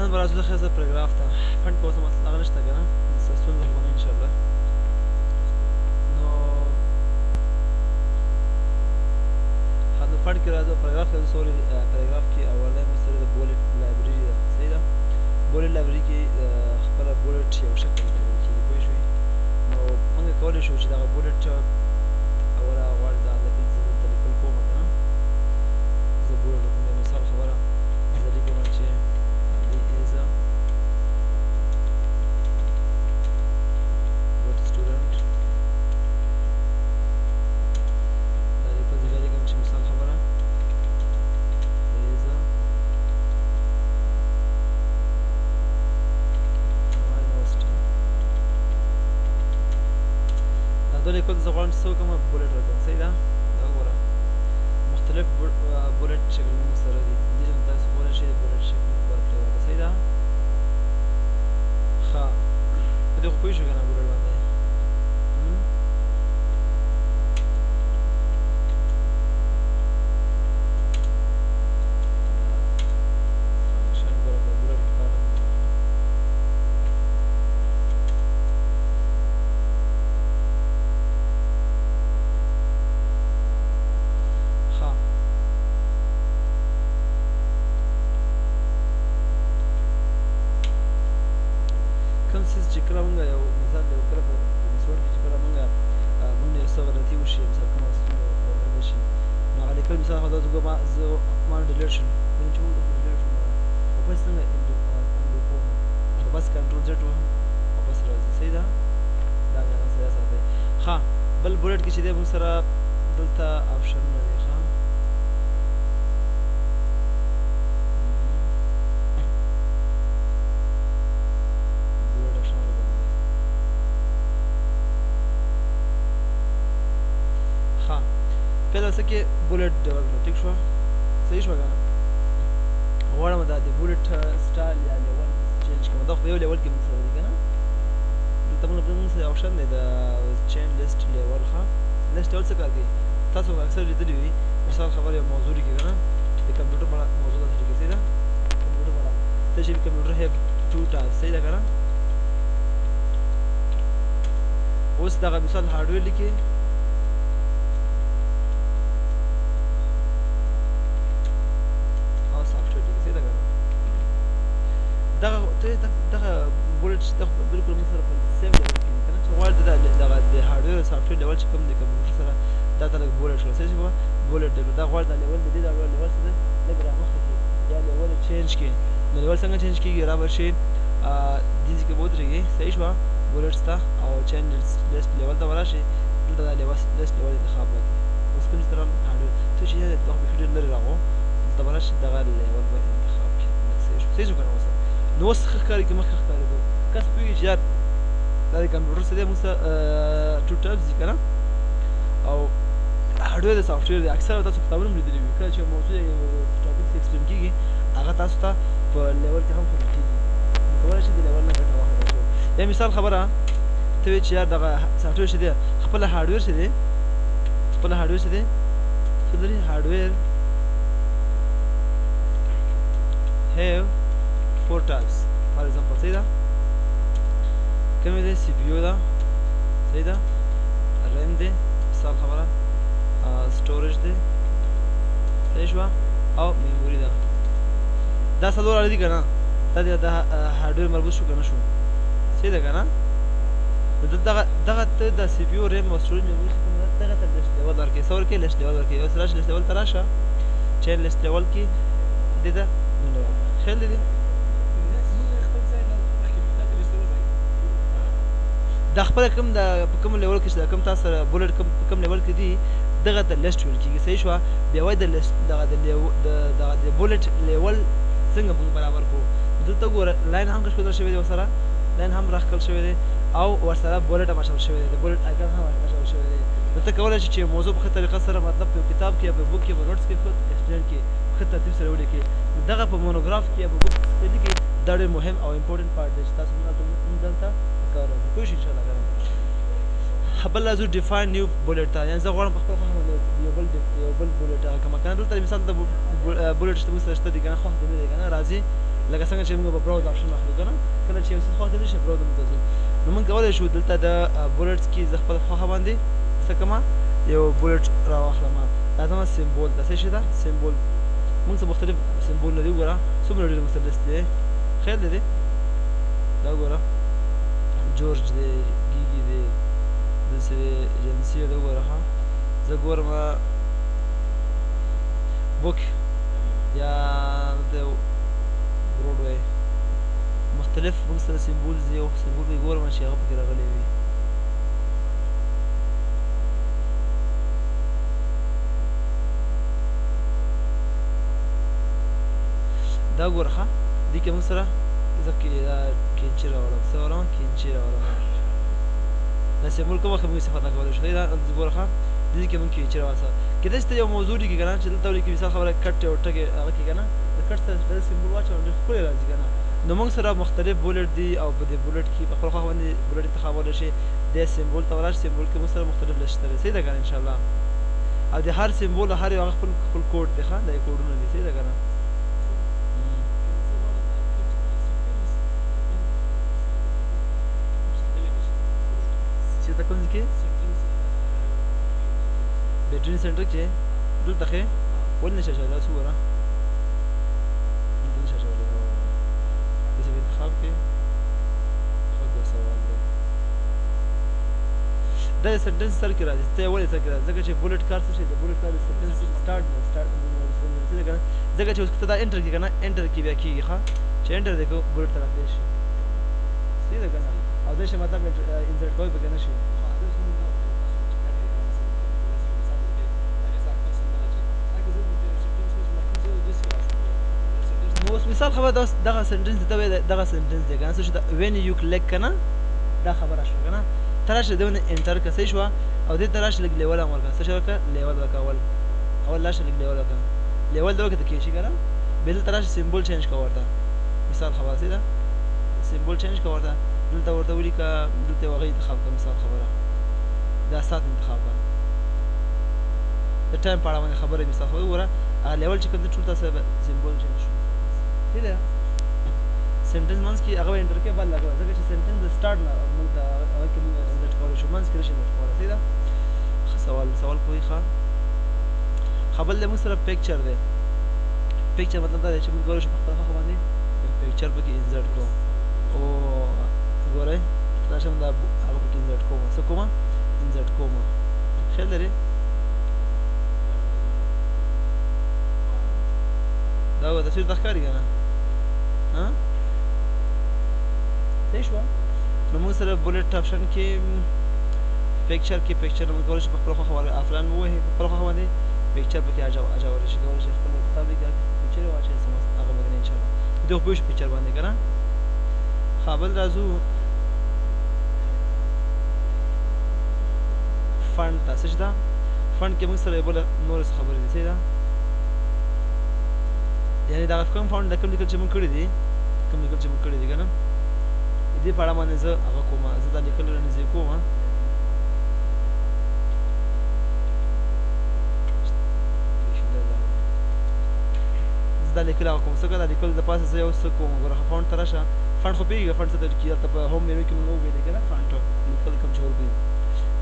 نن به راځو د ښځه پاراګراف ته فنډ کوم هغه نشته که نه ستونزه خو به نه انشاءالله نو د فنډ کې راځو پاراګراف کې سوري پاراګراف کې اولنی مسله د بولټ لایبرري ده صحیح ده بولټ لایبرري کې خپله بولټ یو شکل ډول کېږي پوه شوې نو موږ کولی شو چې دغه بولټ اوله غواړي دا زه دلته لیکل کوم که نه زه بولټ لیکم د مثال خبره زه لیکم چې is a good student دا لیکل ځکه لیکم چې مثال خبره is a university دا دوه لیکل زه غواړم چې څه وکړم بولټ ورکړم صحیح ده دا ګوره مختلف بولټ شکلونه سره دي دې ژبه تاسو کولی شئ بولټ شکل ورکړئ ورته صحیح ده ښه په دې خو پوه شو که نه بولټ باندې چې کله مونږ یو مثال دی کله په مسوړ کې چې کله مونږ یو څه غلطي وشي مثال کومه ستونزه ورغلی شي نو هغه لیکل مثال خو دا زه ما ډیلیټ شم چې مونږ ډیلیټ شو واپس څنګه انډو کوم واپس کنټرول زیډ وهم واپس راځي صحیح ده دا مې هغه سره ساتئ ښه بل بولټ کې چې دی مونږ سره دلته آپشنونه دي ښه کله څه کې بولټ ډول ټیک شو صحیح شو که نه غواړم دا د بولټ سټایل یا لیول چینج کوم دا خو یو لیول کې موږ سره دی که نه دلته موږ سره آپشن دی د چین لیست لیول ښه لیست لیول څه کار کوي تاسو اکثر لیدلي وي مثال خبر یو موضوع لیکي که نه د کمپیوټر په اړه موضوع داسې لیکي صحیح ده کمپیوټر په اړه ته چې کمپیوټر هیو ټو ټایپس صحیح ده که نه اوس دغه مثال هارډویر لیکي دغه بولټ بالکل موږ سره په سیم لیول کې دي که نه چې غواړي دغه د هارډویر او سافټویر لیول چې کوم د کمپیوټر سره دا ته لږ بولټ شو صحیح شوه بولټ دا غواړي دا لیول د دې دا لیول څه دی لږ رامخکې کړي یا لیول یې چینج کړي نو لیول څنګه چینج کېږي را به شي دې ځای کې به ودرېږي صحیح شوه بولټ شته او چینج لیست لیول ته به راشي دلته دا لیست لیول انتخاب به کړي اوس کوم چې طرف هارډویر ته چې یاد دغه بیخي ډېر لرې راغو دلته به راشي دغه لیول به انتخاب کړي صحیح شو که نه اوس نو اوس ښه ښکاري که مخکې ښکارېدو کس پوهېږي چې یار دا د کمپیوټر څه دی موږ سره ټو ټایپس دي که نه او هارډویر د سافټویر دی اکثره تاسو کتابونه هم لیدلي وي کله چې یو موضوع یو ټاپک ایکسپلین کېږي هغه تاسو ته په لیول کې هم ښودل کېږي نو کولی شئ د لیول نه ګټه واخلئ یا مثال خبره ته وایې چې یار دغه سافټویر چې دی خپله هارډویر چې دی خپله هارډویر چې دی څه لري هارډویر هیو 4 types for example صحیح ده کومې دی سی پی یو ده صحیح ده ریم دی مثال خبره سټوریج دی صحیح شوه او میموري ده دا څلور اړه دي که نه دا د هارډویر مربوط شو که نه شو صحیح ده که نه دغه ته د سی پی یو ریم او سټوریج میموري دغه ته لیست لیول ورکوي څه ورکوي لیست لیول ورکوي اوس راشه لیست لیول ته راشه چین لیست لیول کې دې ته خیال دی دا خپل کوم د کوم لیول کې چې کوم تاسو سره بولټ کوم لیول کې دي دغه د لیست ویل کېږي صحیح شوه بیا وایي د لیست دغه د بولټ لیول څنګه موږ برابر کړو دلته ګوره لاین هم ښودل شوی دی ورسره لاین هم راښکل شوی دی او ورسره بولټ هم اچول شوی دی د بولټ آیکن هم اچول شوی دی نو ته کولی شې چې موضوع په ښه طریقه سره مطلب په کتاب کې یا په بوک کې په نوټس کې ښه ایکسپلین کړي ښه ترتیب سره ولیکې دغه په مونوګراف کې یا په بوک کې لیکي دا ډېر مهم او امپورټنټ پارټ دی چې تاسو موږ دلته کار وکړو پوه شئ انشاءالله بل لازم ډیفاین نیو بولټ ته یعنې زه غواړم په خپل یو بل بولټ هغه کومه که نه دلته مثال د بولټ شته موږ سره شته دي که نه خوښ دې نه دی که نه راځي لکه څنګه چې موږ به براوز آپشن واخلو که نه کله چې یو څه خواته ځو براوز موږ ته ځو نو موږ کولی شو دلته د بولټس کې زه خپل خوښه باندې څه کومه یو بولټ راواخلم دا زما سمبول ده څه شی ده سمبول موږ څه مختلف سمبولونه دي وګوره څومره ډېر مثلث دی خیر دی دا وګوره جورج دی ګیګي دی داسې دی ایجنسي ده وګوره ښه زه ګورم بوک یا د بروډوی مختلف موږ سره سمبولز دي او سمبول به ګورم چې هغه پکې راغلی وي دا ګوره ښه دې کې موږ سره زه کینچي راوړم څه راوړم کینچي راوړم دا سمبول کوم وخت موږ استفاده کولی شو دا ګوره ښه دې کې موږ کینچي راوړم کېدای شي ته یو موضوع لیکي که نه چې دلته ولیکي مثال خبره کټ یو ټکی هغه کې که نه د کټ سره دا سمبول واچوم ډېر ښکلی راځي که نه نو موږ سره مختلف بولټ دي او په دې بولټ کې په خپل خوښه باندې بولټ انتخابولی شي دې سمبول ته وراشي سمبول کې موږ سره مختلف لسټ دی صحیح ده که نه انشاءالله او د هر سمبول هر یو هغه خپل کوډ دی ښه دا یې کوډونه دي صحیح ده که نه چېرته کوم ځای کې بیټرین سنټر کې دلته ښې ولې نشي اچولی دا څه وګوره دلته نشي اچولی داسې په انتخاب کې ښه ګوره سوال دی دا د سنټنس سر کې راځي ته یې ولې سر کې راځي ځکه چې بولټ کار څه شی دی بولټ کار د سنټنس سټارټ دی ځکه چې اوس ته دا انټر کې که نه انټر کې بیا کېږي ښه چې انټر دی که بولټ ته راتلی شي صحیح ده که نه او دې شي مطلب انسرټ کوی پکې نه شي اوس مثال خبره دغه سنټنس ته وایي دغه سنټنس دی که نه څه شو وین یو کلیک که نه دا خبره شوه که نه ته راشه دې باندې انټر کړه صحیح شوه او دې ته راشه لږ لیول هم ورکړه څه شی ورکړه لیول ورکړه اول راشه لږ لیول ورکړه لیول دې ورکړه ته کېږي که نه بیا دلته راشه سمبول چینج کړه ورته مثال خبره صحیح ده سمبول چینج کړه ورته دلته ورته ولیکه دلته یو هغه انتخاب کړه مثال خبره دا سات انتخاب کړه د ټایم په اړه باندې خبره مثال خبره وګوره هغه لیول چې کوم دی ټول تاسو سمبول چینج شو صحیح ده سنټنس منځ کې هغه انټر کې بل لګوه ځکه چې سنټنس د سټارټ نه موږ ته هغه کې موږ انټر کولی شو منځ کې نشي انټر کولی صحیح ده سوال کوئ ښه خبر دی موږ سره پیکچر دی پیکچر مطلب دا دی چې موږ کولی شو په خپله خوښه باندې پیکچر پکې انسرټ کړو او ګورئ راشم دا هغه پکې انسرټ کوم څه کومه انسرټ کوم خیال لري دا وګوره تصویر ته ښکاري که نه صحیح شوه نو موږ سره بولټ آپشن کې پیکچر کې پیکچر موږ کولی شو په خپله خوښه آفلاین ووهې په خپله خوښه باندې پیکچر پکې اچولی شي کولی شي خپل کتاب لیکي پیکچر یې واچوي هغه به کنه انشاءالله دې خو پوه شو پیکچر باندې که نه ښه بل راځو فنډ ته څه چې ده فنډ کې موږ سره یو بله نورې څه خبرې دي صحیح ده یعنې دغه کوم فنډ د کوم لیکل چې موږ کړي دي که نه دې په اړه باندې زه هغه کوم زه دا لیکل رانیزې کوم زه دا لیکل هغه کوم څه که دا لیکل د پاسه زه یو څه کوم ګوره فنډ ته راشه فنډ خو پوهېږي فنډ څه ته کېږي هلته په هوم مینو کې موږ وویلې که نه فنډ لیکل کوم چې ورکوي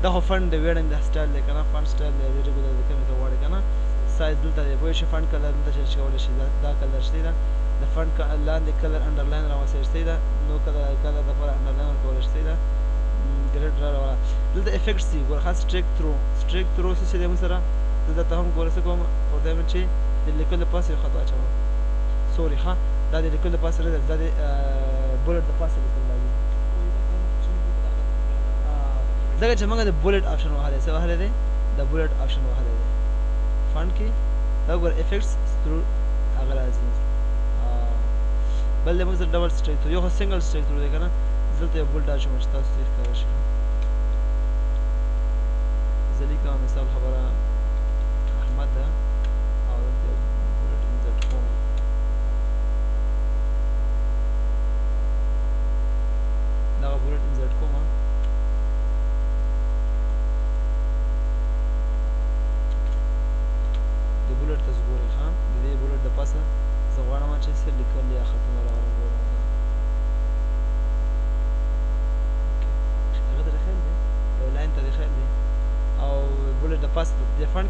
دا خو فنډ دی ویډنګ د سټایل دی که نه فنډ سټایل دی ریګولر دی کومې ته غواړې که نه سایز دلته دی پوه شي فنډ کلر دلته چینج کولی شي دا کلر شته ده د فنډ لاندې کلر انډرلاین راوستی شته ده نو کلر دپاره انډرلاین ورکولی شته ده ګریډ راوړه دلته افیکټس دي ګوره خاص سټریک ترو څه چې دی موږ سره دلته ته هم ګوره څه کوم ورته وایم چې د لیکلو د پاسه یو خط واچوم سوري ښه دا د لیکلو د پاسه نه ده دا د بولټ د پاسه لیکل راځي ځکه چې موږ د بولټ آپشن وهلی څه وهلی دی د بولټ آپشن وهلی دی فنډ کې دا ګوره افیکټس ترو هغه راځي بل دی موږ سره ډبل سټریک ترو یو خو سنګل سټریک ترو دی که نه دلته یو بولټ اچوم چې تاسو ته یې ښکاره شي زه لیکم مثال خبره احمد ده او دلته یو بولټ انسرټ کوم دغه بولټ انسرټ کوم د بولټ ته زه ګورئ ښه د دې بولټ د پاسه زه غواړم چې څه لیکل یا خطونه راوړم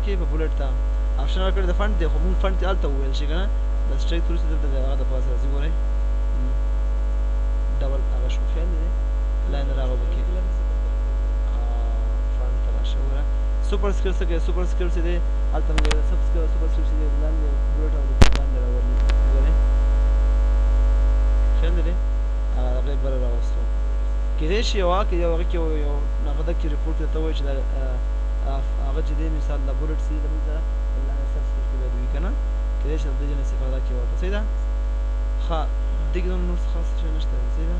کې په بولټ ته آپشن ورکړی د فنډ دی خو مونږ فنډ هلته وویل شي که نه د سټریک تر وروسته دلته د هغه د پاسه راځي ګورئ ډبل هغه شو خیال دی لاین راغو پکې فرنټ ته راشه وګوره سوپر سکیل څه کوي سوپر سکیل چې دی هلته مونږ سوپر سکیل چې دی لاندې بولټ او لاندې راولي ګورئ خیال دی هغه یې بره راوستو کېدای شي یو هغه کې یو هغه کې ریپورټ ته وایي چې هغه چې دی مثال د بولټ سي زموږ سره لاندې سب سکیل کې باید وي که نه کېدای شي د دې نه استفاده کې ورته صحیح ده ښه دې کې نور څه خاص شی نشته صحیح ده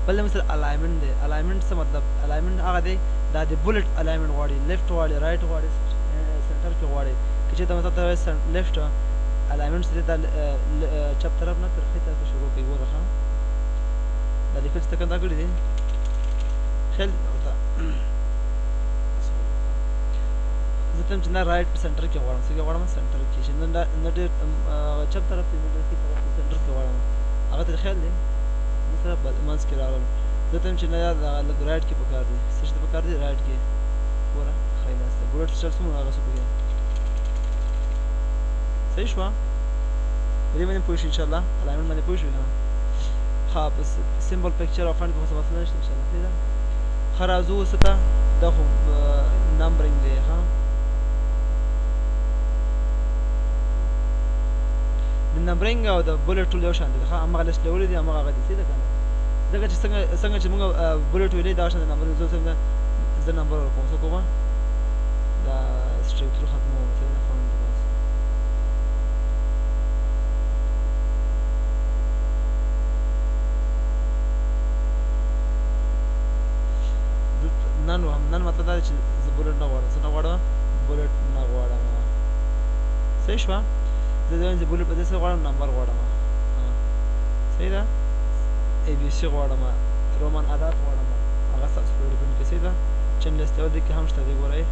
بل مثلا الاینمنټ دی الاینمنټ څه مطلب الاینمنټ هغه دی دا د بولټ الاینمنټ غواړي لیفټ غواړي رائټ غواړي سنټر کې غواړي که چېرته مثلا ته لیفټ الاینمنټ چې دی دا چپ طرف نه تر ښي طرف شروع کوي ګوره ښه دا لیکل چې ته کنده کړي دي خیال ورته زه ته چې نه رائټ سنټر کې غواړم څه کې غواړم سنټر کې چې نه ډېر چپ طرف ته نه ډېر ښي طرف ته سنټر کې غواړم هغه ته خیال دی مثلا منځ کې راغلم زه ته چې نه یار لږ رائټ کې پکار دی څه چې پکار دی رائټ کې ګوره ښه ناسته بولټ سټر څومره هغه څه پکې صحیح شوه په دې باندې پوه شو انشاءالله الاینمنټ باندې پوه شو که نه ښه په سمبل پکچر او فنډ کې خو څه مسله نشته انشاءالله صحیح ده ښه راځو اوس ته دا خو نمبرینګ دی ښه د نمبرینګ او د بولټ ټول یو شان دي ښه هماغه لیست لیولې دي هماغه هغه دي صحیح ده که نه ځکه چې څنګه چې موږ بولټ ویلې دا شان د نمبرینګ زه نمبر ورکوم څه کومه دا سټرکچر ختموم صحیح ده فنډ نن مطلب دا دی چې زه بولټ نه غواړم څه نه غواړم بولټ نه غواړم صحیح شوه زه وایم چې بولټ په دې څه غواړم نمبر غواړم صحیح ده ای بي سي غواړم رومن عدد غواړم هغه ستاسو په ډیپنډ کې صحیح ده چین لیست یو دې کې هم شته دی ګورئ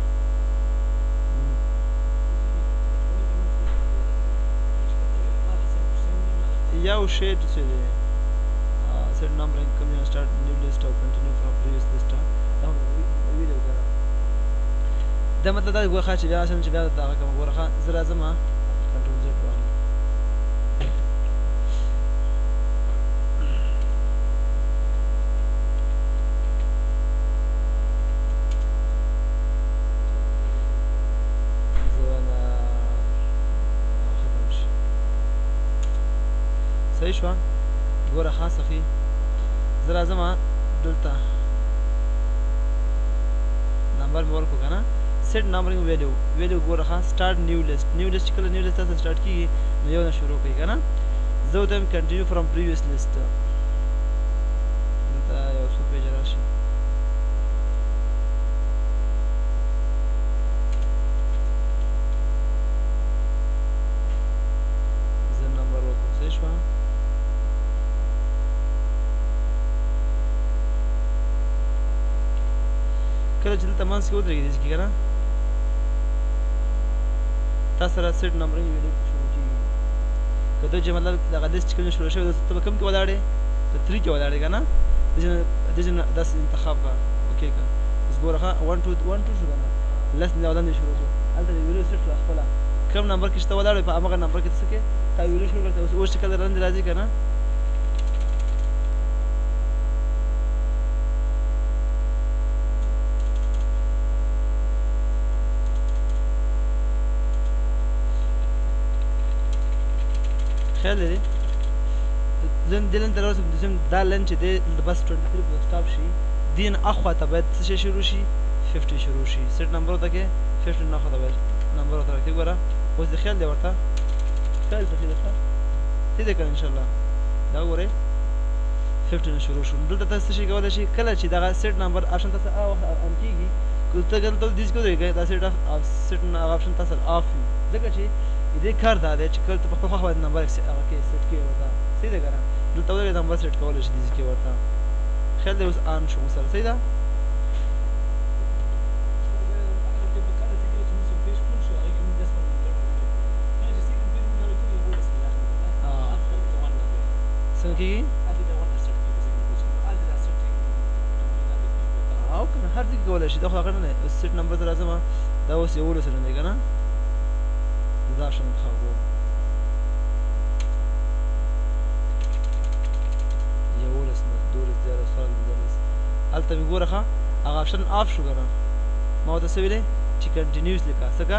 یو شی چې دی set numbering continue start new list or continue from previous list دا مطلب دا ګوره ښه چې بیا چې بیا دغه کوم ګوره ښه زه راځم کنټرول زیډ واخلم ختم شي صحیح شوه ګوره ښه صفي زه راځم دلته نمبر مې ورکړو که نه سیټ نمبرینګ ویلیو ګوره ښه سټارټ نیو لیست چې کله نیو لیست تاسو سټارټ کېږي نو یو نه شروع کوي که نه زه ورته وایم کنټینیو فرام پریویس لیست دلته یو څو پیجه راشي زه نمبر ورکړم صحیح شوه کله چې دلته منځ کې ودرېږي داسې کې که نه تا سره سیټ نمبرینګ ویډیو شروع کېږي که ته چې مطلب دغه لیست چې کوم شروع شوی ته به کوم کې ولاړې ته 3 کې ولاړې که نه داسې نه داسې انتخاب کړه اوکې کړه اوس ګوره ښه 1 2 شو که نه لس نه ودانې شروع شو هلته د ویډیو سیټ کړه خپله کوم نمبر کې چې ته ولاړې په هماغه نمبر کې ته څه کې تا ویډیو شروع کړه اوس چې کله لاندې راځي که نه خیال دی زم دلن تر اوسه زم دا لن چې دی بس 23 په سټاپ شي دین اخوا ته باید څه شروع شي 50 شروع شي سیټ نمبر ته کې 50 نه خو ته باید نمبر ته راکې ګوره اوس د خیال دی ورته خیال څه دی ښه څه دی کړه ان شاء الله دا ګورئ 50 نه شروع شو دلته تاسو څه شي کولای شي کله چې دغه سیټ نمبر آپشن تاسو ان کېږي که ته دلته دیس کوئ دا سیټ آپشن تاسو آف وي ځکه چې دې کار دا دی چې کله ته په خپل خوا باندې نمبر هغه کې سیټ کړې ورته صحیح ده که نه دلته ولې نمبر سیټ کولی شي دې کې ورته خیال دی اوس آن شو مثلا صحیح ده څنګه کېږي او که نه هر ځای کې کولی شي دا خو هغه نه دی سیټ نمبر ته راځم دا اوس 11 نه دی که نه دا آپشن انتخاب کوو 11 نه 12 14 15 هلته مې ګوره ښه هغه آپشن آف شو که نه ما ورته څه ویلې چې کنټینیوس لیکه څه که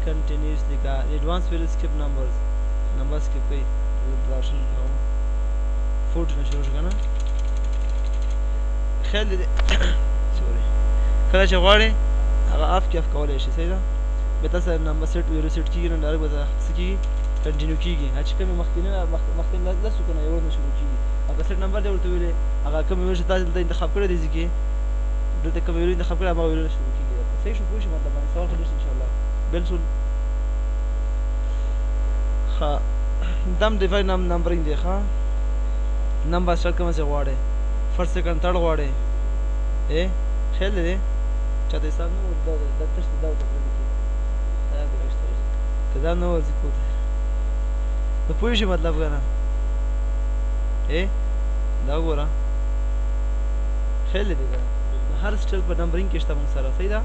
کنټینیوس لیکه ایډوانس ویل سکپ نمبرز نمبر سکپ کوي دا آپشن 14 نه شروع شو که نه خیال دې سوري کله چې غواړې هغه آف کې آف کولی شي صحیح ده بیا تاسو نمبر سیټ ویلو سیټ کېږي نو ډایرکټ به څه کېږي کنټینیو کېږي چې کومې مخکینی لسو که نه یو نه شروع کېږي هغه سیټ نمبر دی ورته ویلې هغه کوم ویلو چې تاسو دلته انتخاب کړی دی ځي کې دلته کوم ویلو انتخاب کړی هماغه ویلو نه شروع کېږي صحیح شو پوه شي مطلب باندې سوال خو نشته انشاءالله بالکل ښه دم ډیفاین نمبرینګ دی ښه نمبر سټارټ کوم څه غواړې فرست سیکنډ تھرډ غواړې خیال دی چاته حساب نه دا تشت دا ورته پرېږدي که دا نه ورځي کور ته نو پوه شي مطلب که نه دا وګوره خیال دی که هر سټایل په نمبرینګ کې شته موږ سره صحیح ده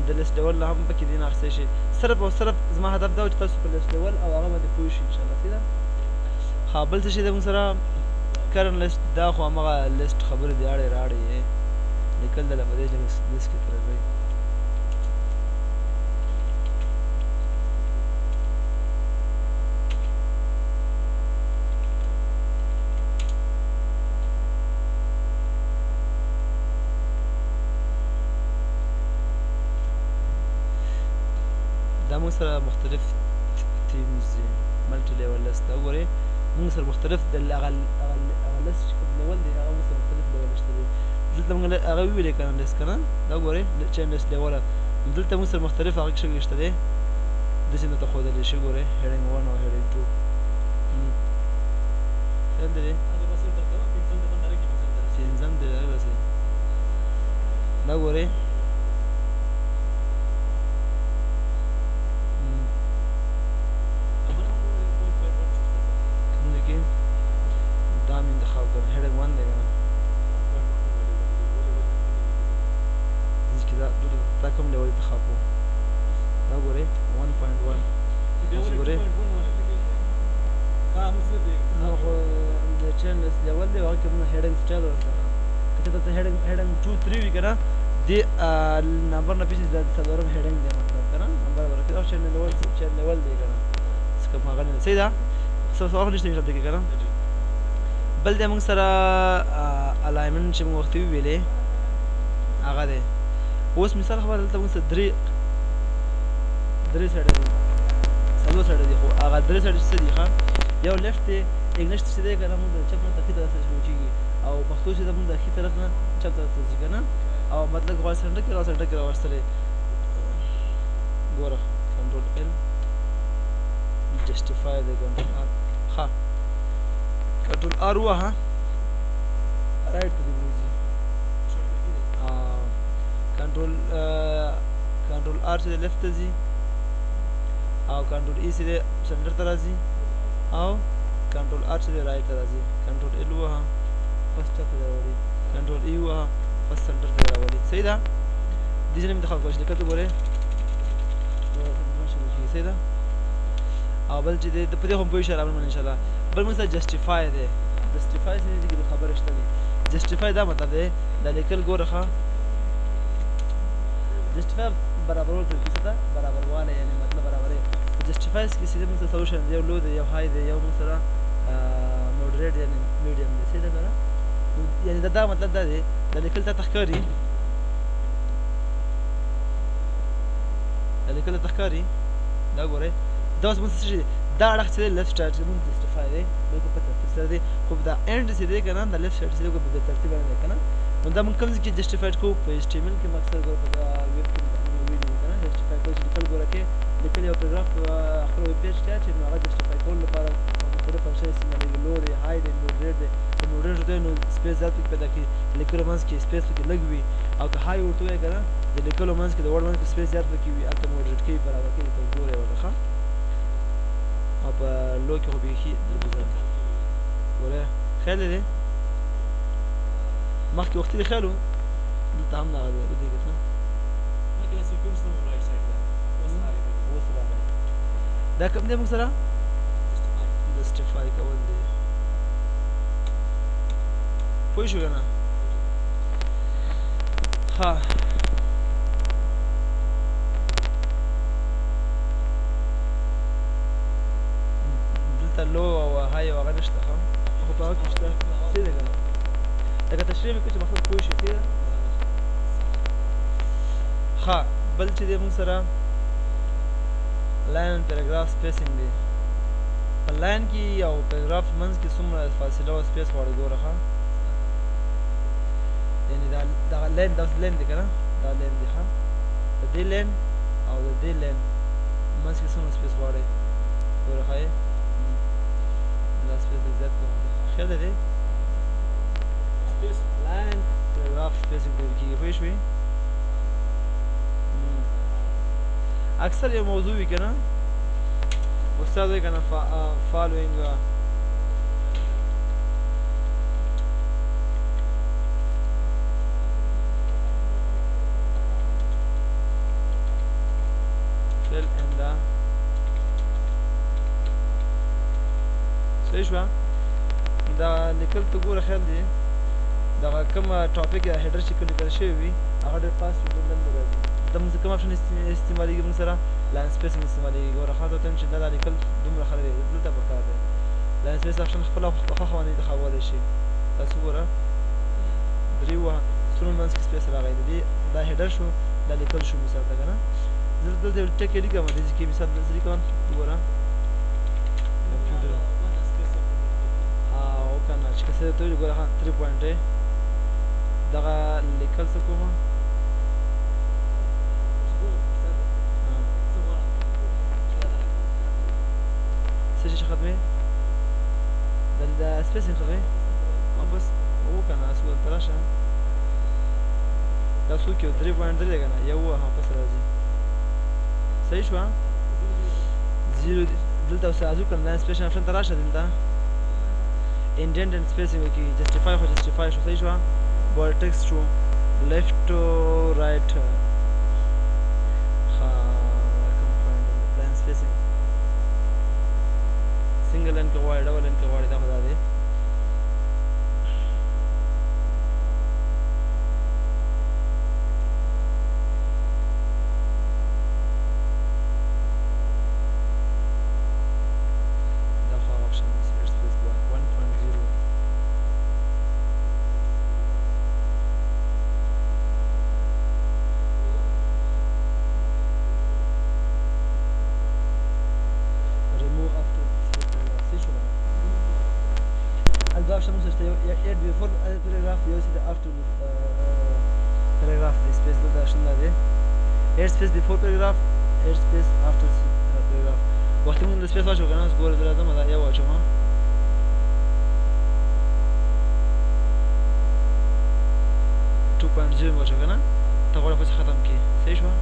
د لیست ډول هم پکې دین اخیستی شي صرف او صرف زما هدف دا و چې تاسو په لیست ډول او هغه باندې پوه شئ انشاءالله صحیح ده ښه بل څه شی دی موږ سره کرن لیست دا خو همغه لیست خبرې دي اړې راړې لیکل دله په دې لیست کې ترغی دا موږ سره مختلف تیمز دي ملټي لیول لیست دا وګورئ موږ سره مختلف د هغه لیست چې کوم لیول دی هغه موږ سره مختلف لیول شته دي دلته موږ هغه ویلې که نه لیست که نه دا وګورئ چین لیست لیوله دلته موږ سره مختلف هغه شکل شته دی داسې درته ښودلی شي ګورئ هیډینګ 1 او هیډینګ 2 خیال دی پنځم دی داسې دا وګورئ دا مې انتخاب کړم هیډینګ 1 دی که نه دا کوم لیول انتخاب کړو دا ګورئ 1.1 اوس ګورئ نو خو د چین لیست لیول دی هغه کې موږ هیډینګ سټایل ورکړه که ته دلته هیډینګ 2 3 وي که نه دې نمبر نه پېژني دا څلورم هیډینګ دی مطلب که نه نمبر ورکړي او چین لیول دی که نه څه کوم هغه نه صحیح ده څه سوال خو نشته انشاءالله دې کې که نه بل دی موږ سره الایمنټ چې موږ وختي وویلې هغه دی اوس مثال خبره دلته موږ سره درې سایډه دي څلور سایډه دي خو هغه درې سایډه څه دي ښه یو لیفټ دی انګلیش چې دی که نه موږ د چپ نه ښي طرف ته شروع کېږي او پښتو چې ده موږ د ښي طرف نه چپ طرف ته ځي که نه او مطلب غواړي سنټر کې سنټر کې راوستلی ګوره کنټرول ال جسټیفای دی کنټرول آر ښه کنټرول آر ووهه رایټ ته دې وځي کنټرول آر چې دی لیفټ ته ځي او کنټرول ای چې دی سنټر ته راځي او کنټرول آر چې دی رایټ ته راځي کنټرول ال ووهه فسټ چپ ته راولي کنټرول ای ووهه فسټ سنټر ته راولي صحیح ده دې ځای نه مې انتخاب کړی چې لیکل ته ګورئ شروع کېږي صحیح ده او بل چې دی په دې خو پوه شئ رامن انشاءالله بل موږ سره جسټیفای دی جسټیفای څه دي کې خبره شته دي جسټیفای دا مطلب دی دا لیکل ګوره ښه جسټیفای برابرول ته څه ده برابروالی یعنې مطلب برابرۍ جسټیفای کې چې موږ سره سولوشن دی یو لو دی یو های دی یو موږ سره موډریټ یعنې میډیم دی صحیح ده که نه یعنې دا مطلب دا دی دا لیکل تا ته ښکاري دا لیکل ته ښکاري دا ګورئ دا اوس موږ څه شي دا اړخ چې دی لیفټ سایډ چې موږ جسټیفای دی بلکل په ترتیب سره دی خو دا اینډ چې دی که نه دا لیفټ سایډ چې دی په بې ترتیبه نه دی که نه نو دا موږ کوم ځای کې جسټیفاید کوو په ایچ ټي ایم ایل کې مقصد ګوره په ویب کې ویډیو که نه جسټیفای کول چې لیکل ګوره کې لیکل یو پیراګراف خپل ویب پیج ته چې نو هغه جسټیفای کولو لپاره مختلف فنکشن استعمالېږي لو دی های دی موډریټ دی که موډریټ دی نو سپیس زیات پکې پیدا کړي لیکلو منځ کې سپیس پکې لږ وي او که های ورته ووایې که نه د لیکلو منځ کې د وړ منځ کې سپیس زیات پکې وي هلته موډریټ کوي برابر کوي ته ګورئ ورته ښه او په لو کې خو بیخي ګورئ خیال دی مخکې وختي دی خیال و دلته هم دغه دی ودرېږه ښه اوس راغی دا کوم دی موږ سره جسټیفای کول دی پوه شو که نه ها دلته لو او های او هغه نشته ښه خو په هغه کې شته څه دی که نه لکه تشریح مې کړو چې مقصد پوه شي څه ده ښه بل چې دی موږ سره لاین پیراګراف سپیسینګ دی په لاین کې او پیراګراف منځ کې څومره فاصله او سپیس غواړي ګوره ښه یعنې دغه لین داسې لین دی که نه دا لین دی ښه د دې لین او د دې لین منځ کې څومره سپیس غواړي ګوره ښایي دا سپیس لږ زیات کوم خیال دی لاین پیراګراف سپیسینګ ویل کېږي پوه شوې اکثر یو موضوع وي که نه استاد وایي که نه فالوینګ fill in the صحیح شوه دا لیکل ته ګوره خیال دی دغه کومه ټاپک یا هیډر چې لیکل شوی وي هغه ډېر فاسټ وي ډېر لنډ راځي د موږ کوم اپشن استعمالېږي موږ سره لاین سپیسینګ استعمالېږي ګوره خاص وطن چې دا لیکل دومره ښه دی دلته پکار دی لاین سپیس اپشن خپله خوښه باندې انتخابولی شي تاسو ګوره درې وه څومره منځ کې سپیس راغی د دې دا هیډر شو دا لیکل شو مثال ته که نه زه دلته یو ټکی لیکم دې کې مثال دلته لیکم وګوره کمپیوټر او که نه چې که څه درته ویلي ګوره ښه 3 پوینټ دی دغه لیکل څه کومه څه شي چې ختمې د سپیسینګ ختمې واپس وکړه نه سو دلته راشه دا څوک یو 3 پوینټ دی که نه یو واپس راځي صحیح شوه زیرو دلته اوس ازو کړم لاین سپیسینګ اپشن ته راشه دلته انډینټ اینډ سپیسینګ وکړي جسټیفای خو جسټیفای شو صحیح شوه بال ټیکسټ شو لیفټ ټو رایټ ښه کوم پوینټ لاین سپیسینګ سنګل لاین کې غواړي ډبل لاین کې غواړي دا خو دا دی option موږ سره add before paragraph یو چې after paragraph دی space دلته option دا دی add space before paragraph add space after paragraph وخت موږ د space واچو کنه اوس ګوره دلته راځم دا یو واچوم 2.0 واچو کنه ته غواړې پسې ختم کړي صحیح شوه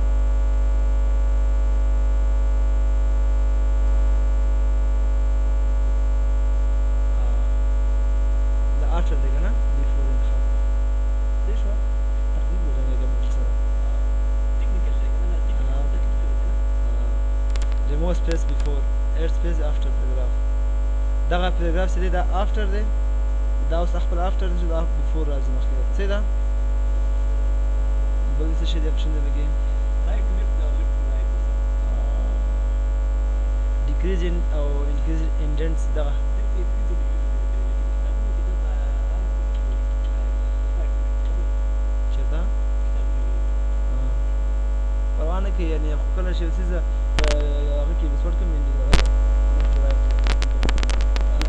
after دی کنه before انتخاب صحیح شوه تقریب وزنګه کوم سره ټیکنیکل دی کنه remove space before add space after paragraph دغه paragraph چې دی دا after دی دا اوس خپل after دی دا before راځي مخکې څه ده بل څه شي دی option دی بګي right left or left right decrease in او increase indents دغه پروانه کې یعنی خو کله شي څه هغه کې بسوټ کوم دی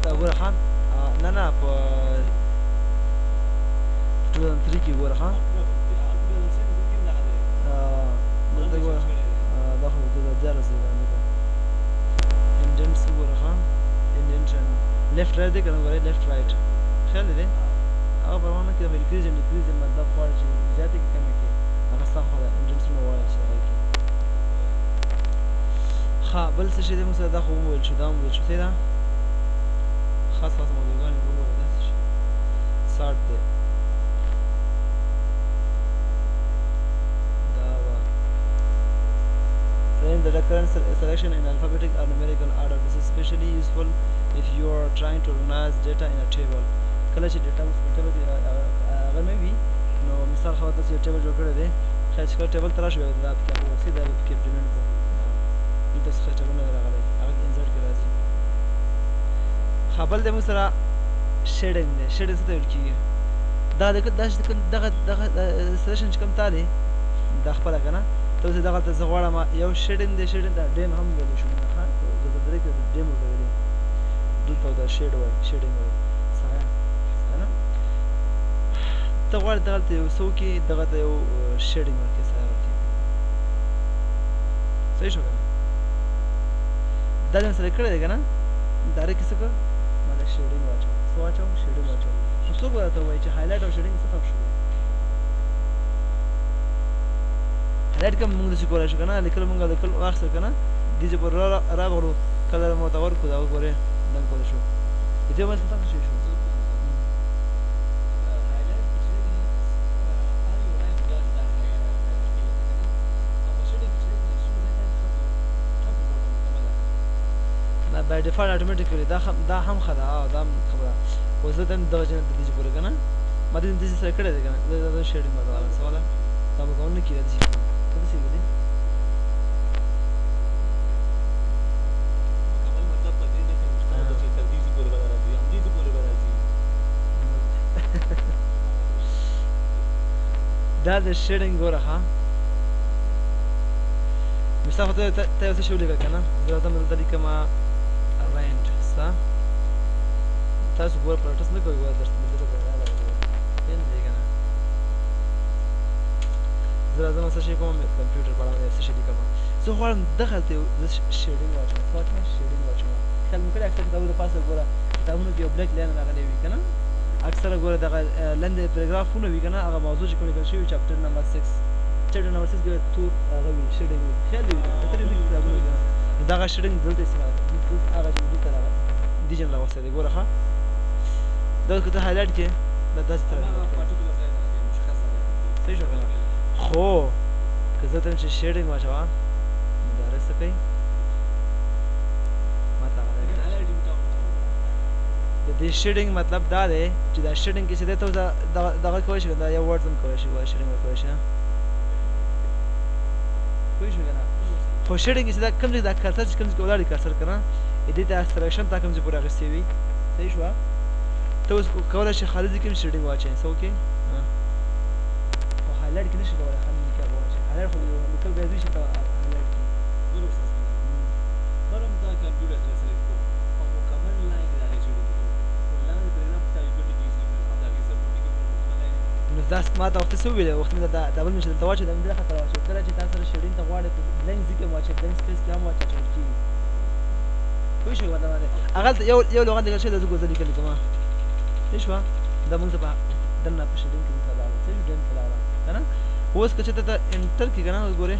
دا ګوره خان نه نه په 2003 کې ګوره خان دا ګوره دا خو د جارس دی انډنټس ګوره خان انډنټ لیفټ رائټ دی کنه ګوره لیفټ رائټ خیال دی هغه پروانه کې انکریز اینډ ډیکریز مطلب غواړي چې زیاتې کې کمې کې هغه ستا خو د انډنټس نه غواړي چې هغه کې ښه بل څه شی دی موږ سره دا خو وویل شو دا هم وویل شو صحیح ده خاص خاص موضوعګانې به ووایو داسې شي ساټ دی دا به the recurrent selection in alphabetic or numerical order. This is especially useful if you are trying to organize data in a table. کله چې ډیټا اوس په ټیبل کې هغه نه وي نو مثال خو تاسو یو ټیبل جوړ کړی دی خیر چې کله ټیبل ته راشي دا پکې هغه وسې دا پکې امپلیمنټ کوو دلته څه ټیبل نه راغلی هغه انسرټ کې راځي ښه بل دی موږ سره شیډینګ دی شیډینګ څه ته ویل کېږي دغه سلیکشن چې کوم تا دی دا خپله که نه ته اوس دغلته زه غواړم یو شیډینګ دی شیډینګ دا ډیم هم ویلی شو موږ ښه زه درې کې ډیم ورته ویلي دلته دا شیډ وایي شیډینګ وایي سایه که نه ته غواړې دغلته یو څه وکړې دغه ته یو شیډینګ ورکړې سایه ورکړې صحیح شو که نه دا دې مسله کړی دی که نه ډایرکټ یې څه کړه ما دا شیډینګ واچوه څه واچوم شیډینګ واچوم نو څوک به راته ووایي چې هایلایټ او شیډینګ څه فرق شو دی هایلایټ کوم موږ داسې کولی شو که نه لیکل موږ لیکل واخیستل که نه دې چې پورې راغلو کلر مو ورته ورکړو د هغه پورې دنګ کولی شو د دې باندې څه شی شو by default automatically دا هم ښه ده دا هم خبره خو زه ته هم دغه جنت ته دې پورې که نه ما دې داسې سره کړی دی که نه دا شیډینګ به راغله سواله دا به کوم نه کېږي داسې ته داسې ویلې دا د شیډینګ ګوره ښه مثال خو ته یو څه شی ولیکه که نه زه راځم دلته لیکم رینج ستا تاسو ګوره پراټس نه کوئ ګوره درس پین دی که نه زه راځم څه شی کوم کمپیوټر پړاو څه شی لیکم زه غواړم دغلته یو زه شیډینګ واچوم څه واچوم شیډینګ واچوم خیال مې کړی اکثر کتابونو پاسه ګوره کتابونو کې یو بلیک لاین راغلی وي که نه اکثره ګوره دغه لاندې پاراګرافونه وي که نه هغه موضوع چې کوم لیکل شوي چپټر نمبر 6 چپټر نمبر 6 کې تور هغه وي شیډینګ وي خیال دی کتلې دي کتابونو کې دغه شیډینګ دلته استعمال کوي هغه چې دلته راغلی دې جن راوستی دی ګوره ښه دا که ته هایلایټ کړې دا داسې ته صحیح شو که نه خو که زه ته چې شیډینګ واچوه نو ډایرکټ څه کوي ما ته د دې شیډینګ مطلب دا دی چې دا شیډینګ کې چې دی ته دغه کولی شي دا یو ورډ هم کولی شي شیډینګ ورکولی شي پوه شو که نه خو شیډینګ چې دا کوم ځای دا کرسر چې کوم ځای کې ولاړ وي کرسر که نه دې ته اکسپریشن تا کوم ځای پورې اخیستې وي صحیح شوه ته اوس کولی شي خالي ځای کې هم شیډینګ واچوې څه وکړې خو هایلایټ کې نه شي کولی خالي ځای کې هغه واچوې هایلایټ خو لیکل باید وي چې ته هایلایټ کړې برم دا کمپیوټر سره سلیکټ کوم او مکمل لاین کې راغلی شروع کوم لاندې پروګرام ته یو ټکی کې دا کې سب ټکی مکمل لاین نو دا ما ته وخت څه ویل وخت مې دا ډبل مې چې دلته واچوې دا مې دغه خطر واچوې کله چې تاسو سره شیډینګ ته غواړئ په بلینک ځای کې هم واچوې بلینک سپیس کې هم واچول کېږي پوه شوې مطلب باندې هغلته یو لغت لیکل شوی دا زه ګوزه لیکلی کوم صحیح شوه دا موږ ته په دننه په شیډینګ کې موږ ته لاړه صحیح شو ډیم ته لاړه که نه اوس که چېرته ته انټر کړې که نه اوس ګورې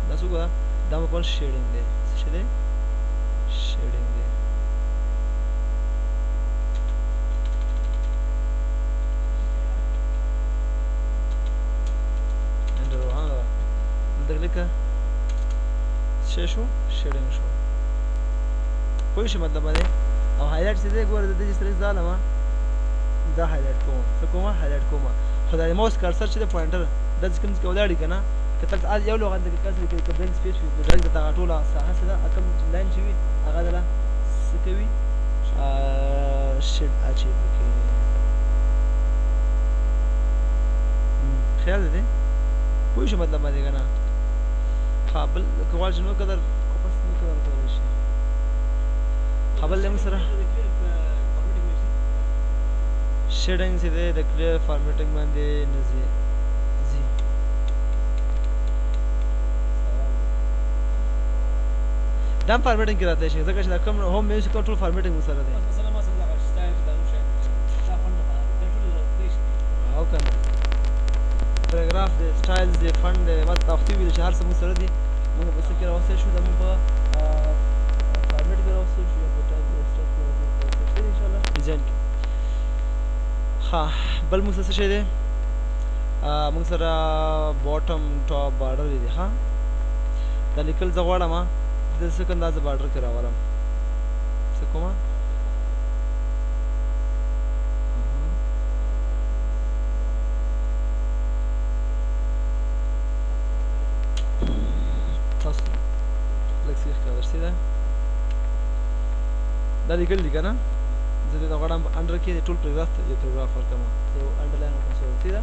دا څه وګوره دا مو کول شیډینګ دی څه شی دی شیډینګ دی انټر وهغه دلته لیکه څه شو شیډینګ شو پوه شو مطلب باندې او هایلایټ چې دی ګوره د دې چې سره ځالمه دا هایلایټ کوم څه کومه هایلایټ کومه خو دا د موس کرسر چې دی پوینټر دا چې کوم ځای کې ولاړ که نه که ته یو لغت د کرسر کې که بلینک سپیس وي نو ډایرکټ درته هغه ټوله ساحه څه ده کوم لاین چې وي هغه دله څه کوي شیډ اچوي پکې خیال دی پوه شو مطلب باندې که نه ښه بل که غواړې چې نور قدر واپس نه قدر کولی شي ښه بل دی موږ سره شیډینګ چې دی د کلیر فارمیټینګ باندې نه ځي دا هم فارمیټینګ کې راتلی شي ځکه چې دا کوم هوم میوزیک او ټول فارمیټینګ مو سره دی او که نه پاراګراف دی سټایلز دی فنډ دی ما ته تاختي ویلي چې هر څه مو سره دي موږ په څه کې راوستی شو دا موږ په فارمیټ کې راوستی شو یا په ټایپ سټایل کې راوستی شو انشاءالله ډیزاین کې ښه بل موږ سره څه شی دی موږ سره باټم ټاپ بارډر دی ښه دا لیکل زه غواړم د څه کوم دا زه بارډر کې راولم څه کومه تاسو لږ څه ښکاره شوي ده دا لیکل دي که نه زه دې ته غواړم انډر کې د ټول پریګراف ته یو پریګراف ورکړم یو انډرلاین ورکړم شوی ده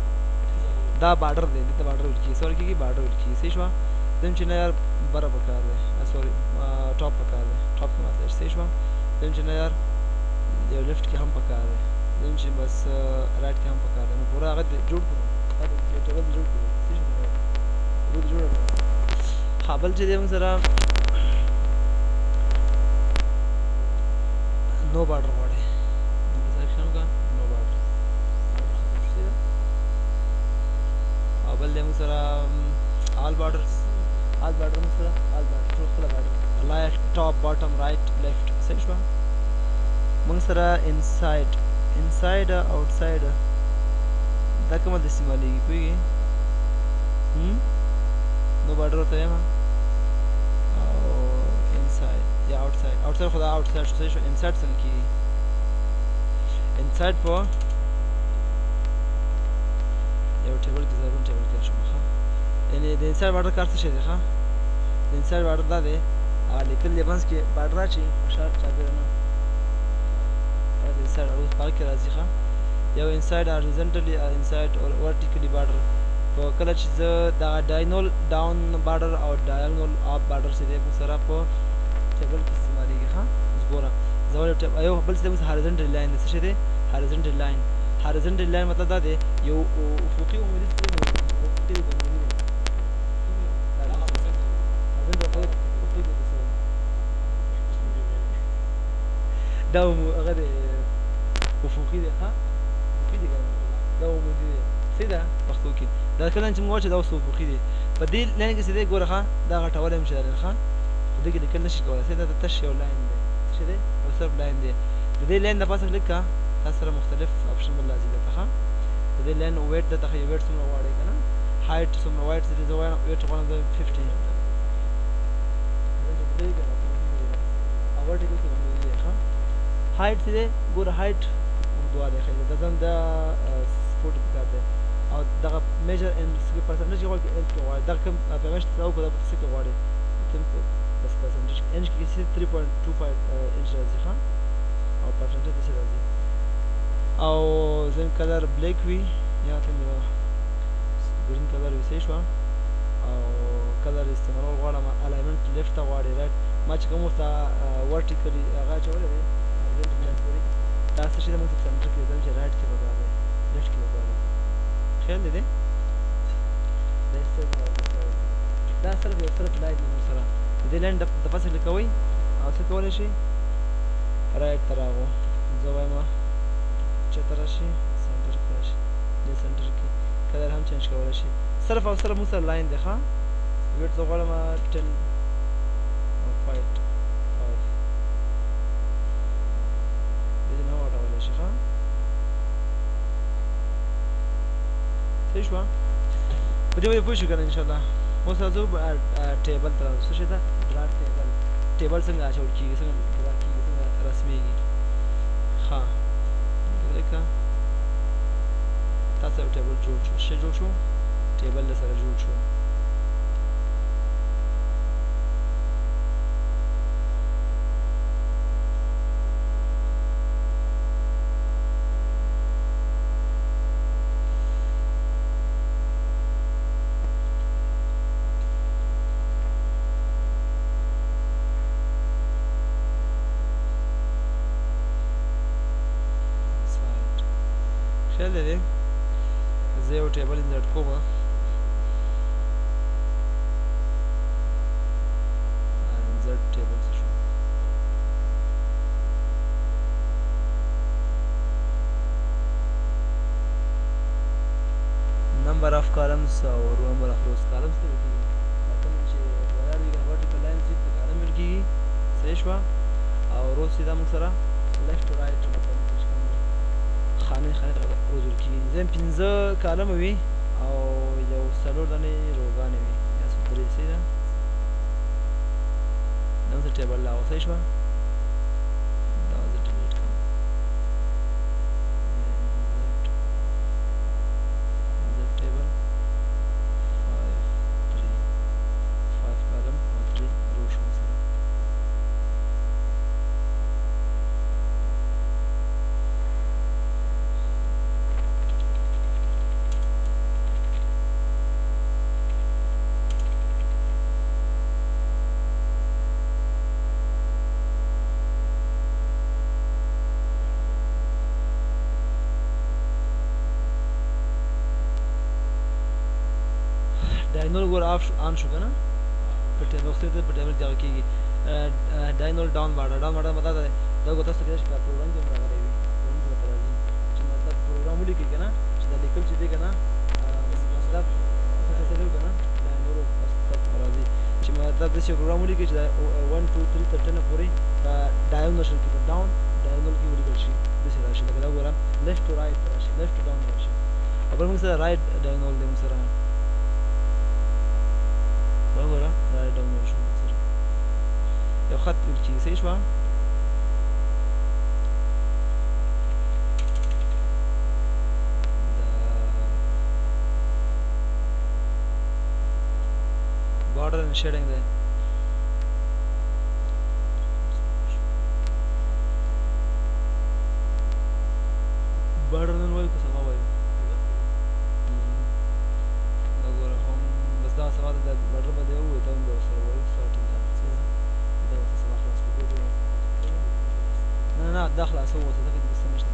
دا بارډر دی دې ته بارډر ویل کېږي څه ویل کېږي بارډر ویل کېږي صحیح شوه دویم چې نه یار بره پکار دی سوري ټاپ پکار دی ټاپ کې ماته صحیح شوه دویم چې نه یار یو لیفټ کې هم پکار دی دویم چې بس رایټ کې هم پکار دی نو پوره هغه جوړ کړو یو ټیبل جوړ کړو صحیح شوه روډ جوړه کړو ها بل چې دی موږ سره نو بارډر غواړي سلیکشن وکړه نو بارډر او بل دی موږ سره all borders all border موږ سره all border ټول خپله بارډر لایټ ټاپ باټم رایټ لیفټ صحیح شوه موږ سره انسایډ آوټسایډ دا کومه د استعمالیږي پوهېږې نو بارډر ورته وایم او انسایډ یا آوټسایډ خو دا آوټسایډ شو صحیح شو انسایډ څنګه کېږي انسایډ په یو ټیبل کې زرګون ټیبل کې شو ښه یعنې د انسایډ بارډر کار څه شی دی ښه د انسایډ بارډر دا دی هغه لیکل دی منځ کې بارډر اچوي شارټ چاپېره نه هغه د انسایډ بارډر په هغه کې راځي ښه یو انسایډ هارزنټلي انسایډ او ورټیکلي بارډر په کله چې زه دغه ډاینول ډاون بارډر او ډایګنل اپ بارډر چې دی موږ سره په ټیبل کې استعمالیږي ښه اوس ګوره زه یو بل څه دی موږ هارزنټلي لاین دی څه شی دی هارزنټلي لاین هارزنټلي لاین مطلب دا دی یو افقي عمودي څه دی افقي دی دا هغه دی افقي دی ښه افقي دی دا عمودي دی صحیح ده پښتو کې دا کله چې موږ وایو چې دا اوس افقي دی په دې لاین کې چې دی ګوره ښه دا غټولی هم شي ښه په دې کې لیکل نه شي کولی صحیح ده دا تش یو لاین دی څه شی دی یو صرف لاین دی د دې لاین د پاسه کلیک کړه تاسو سره مختلف اپشن بل راځي دلته ښه د دې لاین ویټ دلته ښیي ویټ څومره غواړئ که نه هایټ څومره وایټ چې زه وایم ویټ غواړم زه 50 ورټیکل کې باندې دی ښه هایټ چې دی ګوره هایټ اوږدوالی ښیي دا ځم دا سپورټ پکار دی او دغه میجر ان پرسنټیج کې غواړي انچ کې غواړي دغه کوم پیمنټ ته وکړو دا په څه کې غواړي بس پرسنټیج انچ کې 3.25 انچ راځي ښه او پرسنټیج څه راځي او ځین کلر بلیک وي یا ته ګرین کلر وي صحیح شوه او کلر استعمالول غواړم الاینمنټ لیفټ ته غواړي رایټ ما چې کوم ورته ورټیکلي هغه اچولی دی دا څه شي دی موږ په سنټر کې ځم چې رایټ کې پکار دی لیفټ کې پکار دی خیال دی دی دا صرف یو صرف لاین دی موږ سره د دې لاین د پاسه لیکوئ او څه کولی شي رایټ ته راغو زه وایم چېرته راشي سنټر کې راشي دې سنټر کې کلر هم چینج کولی شي صرف او صرف موږ سره لاین دی ښه ویټ زه غواړم 10 5 دې نه واټولی شي ښه صحیح شوه په دې باندې پوه شو که نه انشاءالله اوس راځو ټیبل ته راځو څه شی ده ډراټ ټیبل څنګه اچول کېږي څنګه ډراټ کېږي څنګه رسمېږي ښه لکه تاسو یو ټیبل جوړ شو څه جوړ شو ټیبل له سره جوړ شو خیال دی زه یو ټیبل انسرټ کوم انسرټ ټیبل څه شو نمبر اف کالمز او نمبر اف روز کالمز ته ویل کېږي کوم چې ولاړ وي کنه ورټیکل لاین چې ته کالم ویل کېږي صحیح شوه او روز چې دا موږ سره لیفټ ټو رایټ خانې ته وژل کېږي ځین 15 کالمه وي او یو څلور دانې روګانې وي یا څو درې صحیح ده دا زه ټیبل لاغوه صحیح شوه دا زه ډیلیټ کوم زد ټیبل 5 کالم او 3 رو شو سره डायनोल ګور آن شو کنه په ټیم وخت ته په ټیم کې ځای کېږي डायनोल डाउन बाड़ा मतलब دا ګوته څه کېږي چې پروګرام کې راغلی وي پروګرام ته راځي چې مطلب پروګرام ولیکي کنه چې دا لیکل چې دی کنه مطلب څه څه کنه डायनोल مطلب راځي چې مطلب د څه پروګرام ولیکي چې 1 2 3 تر 10 پورې डायनोल شي کې ډاون डायनोल کې ولیکل شي د څه راشي دا ګورم لیفت ټو رائټ راشي لیفت ټو ډاون راشي اول موږ سره رائټ डायनोल دی موږ سره وګوره دا ډاون شو سره یو خط چې صحیح شو border and shading there border نن وایو که سما وایو وګوره هم بس دا سما د border باندې وایو ته هم سره وایو starting دا څه سما خلاص کړو نه دا خلاص وو څه کې د سمشت